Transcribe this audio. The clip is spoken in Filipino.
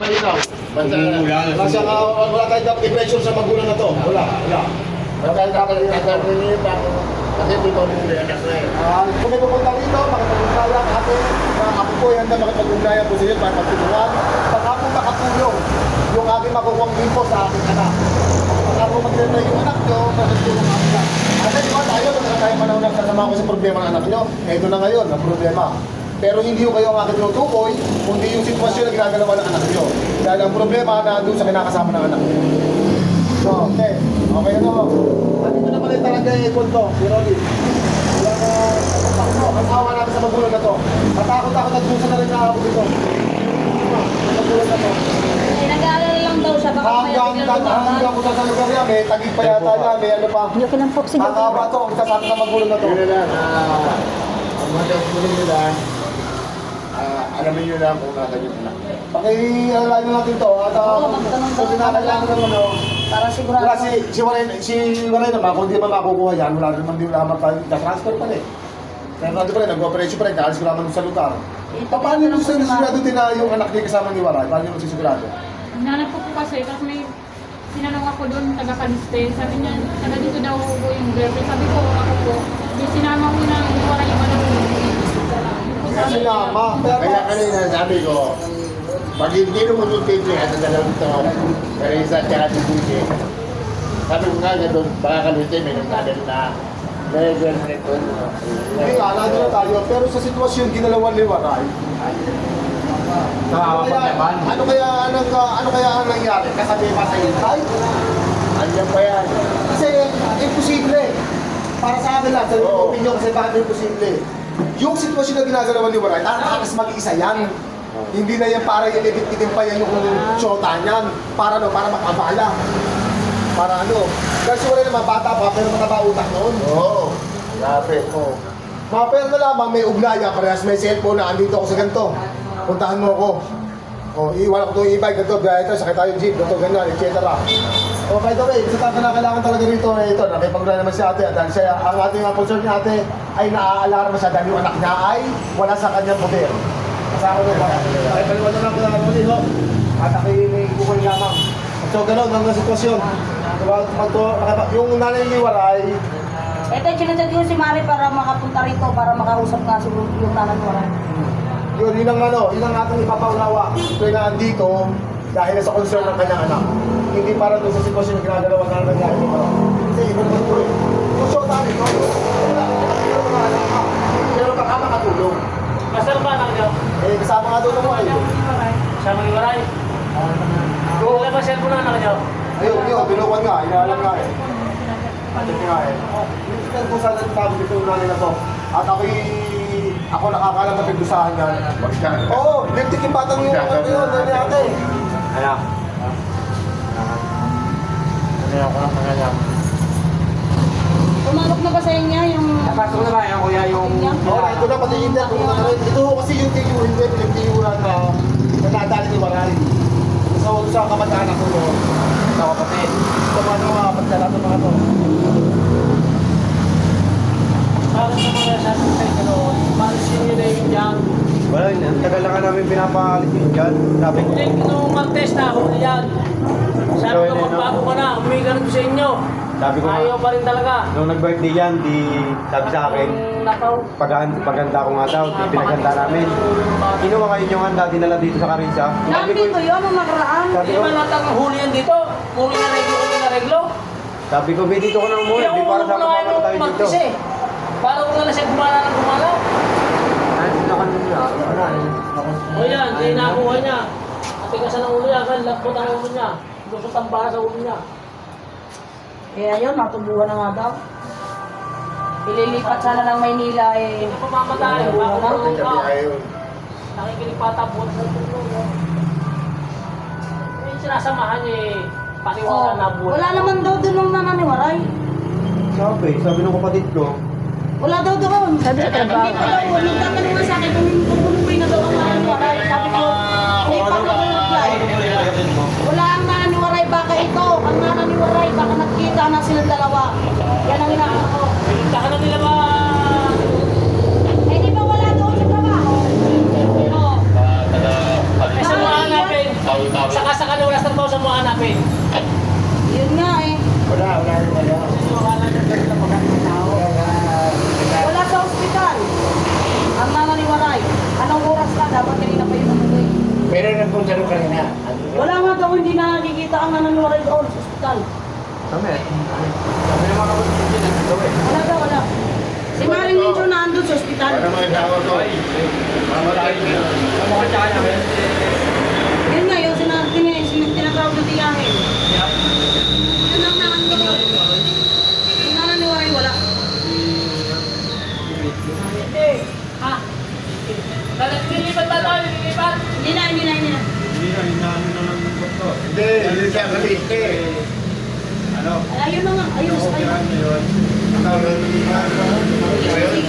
Malinaw. Kasi wala tayong dapat i-pressure sa magulang na to. Wala. Wala tayong dapat i-pressure. Kasi dito yung anak na eh. Kung may pupunta dito, makapag-ugnayan atin. Ako po ay handa makapag-ugnayan po sa inyo para magtulungan. Pag ako makatulong, yung aking makukuha info sa aking anak. Pag ako mag-retry yung anak nyo, makatulong ako na. Kasi di ba tayo, kung tayo panahon na kasama ko sa problema ng anak nyo, ito na ngayon, ang problema. Pero hindi ko kayo ang aking tinutukoy, kundi yung sitwasyon na ginagalawa ng anak nyo. Dahil ang problema na doon sa kinakasama ng anak nyo. So, okay. Okay na mo. Andito na pala talaga yung punto, si Rolly. Wala na, ang awa natin sa magulang na to. Matakot-takot at pusa na rin na ako dito. Magulang na to. Eh, nag-aalala lang daw siya. Baka may Hanggang ko sa lugar niya, may tagig pa yata niya, may ano pa. Joke lang po, sige. Kakaba to, ang sasama sa magulang na to. Yun na lang, ang matapulin nyo lang, alamin nyo lang kung nasan yung anak. Pakialain natin to, at kung kinakailangan naman, no, Para sigurado. wala si Waray naman, kung di man makukuha yan, wala naman din lamang tayo, transfer pa rin. Pero nandun pa rin, nag-operation pa rin, kaalis ko naman sa lugar. Paano nyo sigurado din na yung anak niya kasama ni Waray? Paano nyo sigurado? Hinanap ko po kasi may sinanong ako doon, taga-Kaliste. Sabi niya, taga dito daw po yung girlfriend. Sabi ko, ako po, di sinama ko na wala yung anak ko. Sinama. Kaya kanina sabi ko, pag hindi naman yung table, ano na lang ito, pero isa tsaka si Buji. Sabi ko nga doon, baka kalite, may nagsabi na, very well nito. Hindi, alado na tayo. Pero sa sitwasyon, ginalawan ni Waray. Ano kaya ang nangyari? Kasabi pa sa intay? Andiyan pa yan. Kasi imposible. Para sa akin lang, sa opinion kasi bakit imposible. Yung sitwasyon na ginagalawan ni Waray, takas mag-iisa yan. Hindi na yan para ilibit-itin pa yan yung shota niyan. Para ano, para makabala. Para ano. Kasi wala naman bata pa, pero mataba utak noon. Oo, grabe. Oh. Mapayar na lamang, may ugnayan, parehas may cellphone na andito ako sa ganito. Puntahan mo ako. Oh, iwan ako itong e-bike, ganito, biyahe ito, sakit tayo jeep, ganito, ganyan, etc. Oh, by the way, sa kailangan talaga rito, ito, nakipag-ride naman si ate, dahil siya, ang ating concern ni ate ay naaalarma siya dahil yung anak niya ay wala sa kanyang poder. Kasama mo ba? Ay, paliwan na lang kailangan mo din, no? At may kukul lamang. So, gano'n, ang sitwasyon. Yung nanay ni Waray, Ito, sinunod yun si Mari para makapunta rito, para makausap nga si yung tanan ko. yun ang ating ipapaunawa. Ito na andito dahil sa concern ng kanyang anak. Hindi para doon sa sitwasyon na ginagalawa na nangyari. Kasi iba naman po eh. Kung siya tayo ito, pero baka makatulong. Masal ba anak niyo? Eh, kasama nga doon ako eh. Siya mag-iwaray? Wala ba cellphone na anak niyo? Ayun, binukuan nga, inaalam nga eh. Patik nga eh. Yung kung saan ang tawag dito yung nanay na to. At ako nakakalam na pagdusahan yan. Oo, liptik yung batang yung nanay ate. Anak. Ano ako ng mga anak? Pumalok na ba sa inyo yung... Napasok na ba yan, kuya, yung... Oo, ito na pati India. Ito kasi yung India, pinagtiyuran na nadali ni Waray. So, sa kamag-anak ko doon, sa kapatid. Ito mga pagdala ng mga to. Bakit sa mga sasakay ka noon? Palisin niyo na yung dyan. Wala, ang tagal na nga namin pinapalit yun dyan. Sabi ko, Hindi, nung mag-test na, huli yan. Sabi ko, magbago ka na, humingi ka rin sa inyo. sabi ko Ayaw nga, pa rin talaga. nung nag-birthday yan, di sabi sa akin, Nakaw. paganda ko nga daw, di pinaganda namin. Kinuha kayo yung handa, dinala dito sa Carissa. Nandito yun, ang nakaraan. Sabi Hindi ko, man natin huli yan dito. Huli na reglo. sabi ko, "Be, dito ko na umuwi, di para sa kapatid tayo dito." Para ko na siya gumala ng gumala. O yan, di nakuha niya. Atigasan ang ulo niya, lakbot ang ulo niya. Lusot ang bara sa ulo niya. Eh, ayun, natubuhan na nga daw. Ililipat sana ng Maynila eh. Hindi pa mamatay. Baka marunong ka. Ayun. Nakikinig pa tapos. Yung sinasamahan niya eh. Paniwala na buwan. Wala naman daw doon nung nananiwaray. Sabi ng kapatid ko, Wala daw doon. Sabi sa trabaho. Hindi pa daw. Nagtatanong nga sa akin kung umuwi na daw ang nananiwaray. Sabi ko, may pag-reply. Wala ang nananiwaray. Baka ito, ang nananiwaray. Baka nagkita na silang dalawa. Yan ang inaano ko. Pintahan na nila ba? Eh, di ba wala doon sa trabaho? Oo. Kasi mga hanapin. Wala sa ospital. Ang nananiwaray. Anong oras na? Dapat kanina pa yung umuwi. Pero nagpunta rin kanina. Wala nga daw hindi na nakikita ang nananiwaray doon sa ospital. Kami. Kami naman kapatid din nandito eh. Wala daw, wala. Si Maring Mincho na andun sa ospital. Para mga tao to. Mamatay na. Yun nga, yung tinatawag na tiyahin. Yun ang nananiwaray. Yung nananiwaray, wala. Ha? Nililipat ba tayo? Nililipat? Hindi na. Hindi, hindi siya kaliste. Ayun na nga, ayun. Ayun.